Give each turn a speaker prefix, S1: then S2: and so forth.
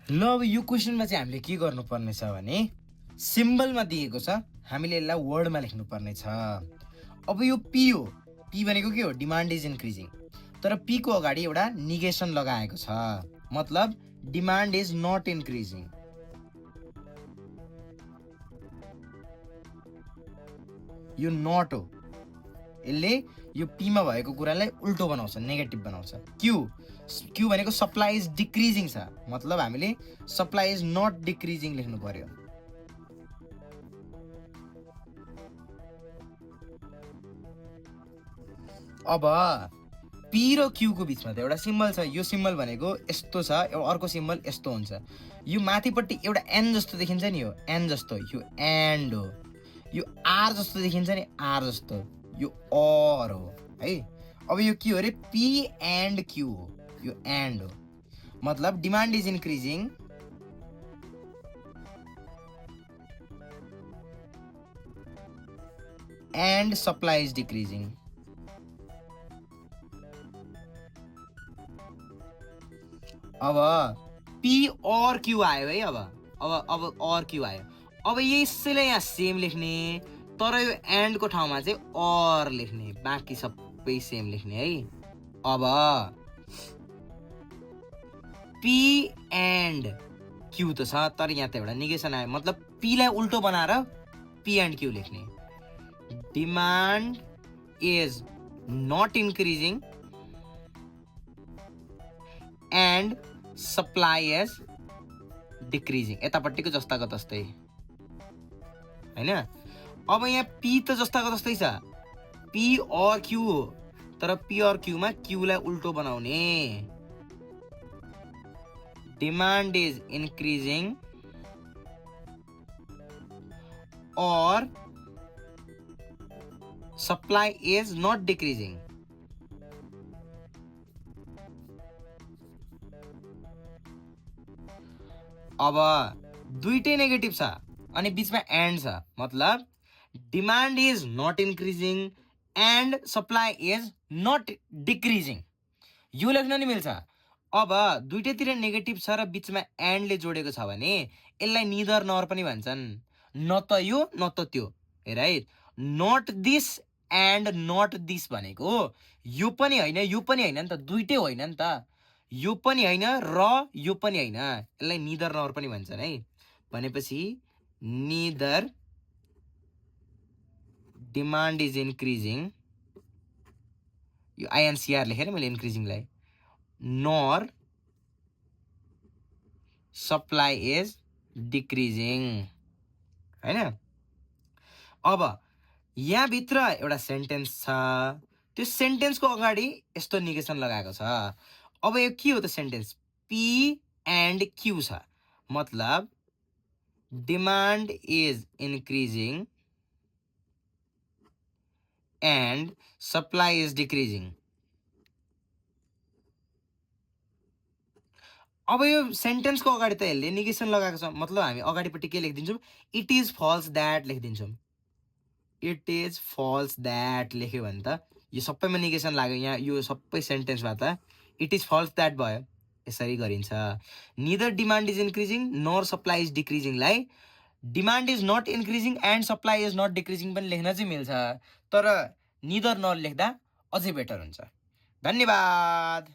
S1: ल अब यो क्वेसनमा चाहिँ हामीले के गर्नुपर्ने छ भने सिम्बलमा दिएको छ, हामीले यसलाई वर्डमा लेख्नुपर्ने छ। अब यो पी हो, पी भनेको के हो? Demand is increasing. तर पी को अगाडि एउटा निगेसन लगाएको छ, मतलब डिमान्ड इज नट इन्क्रिजिङ। यो नट हो, यसले यो पीमा भएको कुरालाई उल्टो बनाउँछ, नेगेटिभ बनाउँछ। क्यू भनेको सप्लाई इज डिक्रिजिङ छ, मतलब हामीले सप्लाई इज नट डिक्रिजिङ लेख्नु पर्यो। अब पी र क्यू को बिचमा त एउटा सिम्बल छ, यो सिम्बल भनेको यस्तो छ, एउटा अर्को सिम्बल यस्तो हुन्छ। यो माथिपट्टि एउटा एन जस्तो देखिन्छ नि, यो एन जस्तो, यो एन्ड हो। यो आर जस्तो देखिन्छ नि, आर जस्तो, यो अर हो है। अब यो के हो अरे? पी एन्ड क्यू हो, यो एन्ड हो, मतलब demand is increasing and supply is decreasing. अब पी और क्यू आयो है। अब और क्यू आयो। अब यसैलाई यहाँ सेम लेख्ने, तर यो एन्ड को ठाउँमा चाहिँ और लेख्ने, बाँकी सबै सेम लेख्ने है। अब पी एन्ड क्यू त छ, तर यहाँ त एउटा निगेसन आयो, मतलब पी लाई उल्टो बनाएर पी एन्ड क्यू लेख्ने। Demand is not increasing and supply is decreasing. यतापट्टिको जस्ताको तस्तै हैन। अब यहाँ पी त जस्ताको तस्तै छ, पी और क्यू हो, तर पी और क्यू मा क्यू लाई उल्टो बनाउने। डिमान्ड इज इन्क्रिजिङ और सप्लाई इज नट डिक्रिजिङ। अब दुईटै नेगेटिभ छ अनि बीचमा एन्ड छ, मतलब demand is not increasing and supply is not decreasing. यो लेख्न नि मिल्छ। अब दुईटैतिर नेगेटिभ छ र बीचमा एन्डले जोडेको छ भने यसलाई निदर नर पनि भन्छन्, न त यो न त त्यो। हेर है, not this and not this भनेको यो पनि होइन यो पनि होइन नि त, दुईटै होइन नि त। यो पनि होइन र यो पनि होइन, यसलाई निदर नर पनि भन्छन् है। भनेपछि निदर डिमान्ड इज इन्क्रिजिङ, यो आइएनसीआर लेखेर मैले इन्क्रिजिङलाई, नर सप्लाई इज डिक्रिजिङ हैन। अब यहाँ भित्र एउटा सेन्टेन्स छ, त्यो सेन्टेन्सको अगाडि यस्तो निगेसन लगाएको छ। अब यो के हो त सेन्टेन्स? पी एन्ड क्यू छ, मतलब demand is increasing and supply is decreasing. अब यो सेन्टेन्सको अगाडि त यसले निगेसन लगाएको छ, मतलब हामी अगाडिपट्टि के लेखिदिन्छौँ? इट इज फल्स द्याट लेखिदिन्छौँ। इट इज फल्स द्याट लेख्यो भने त यो सबैमा निगेसन लाग्यो, यहाँ यो सबै सेन्टेन्समा त इट इज फल्स द्याट भयो। यसरी गरिन्छ। Neither demand is increasing nor supply is डिक्रिजिङलाई demand is not increasing and supply is not decreasing पनि लेख्न चाहिँ मिल्छ, तर निदर नर लेख्दा अझै बेटर हुन्छ। धन्यवाद।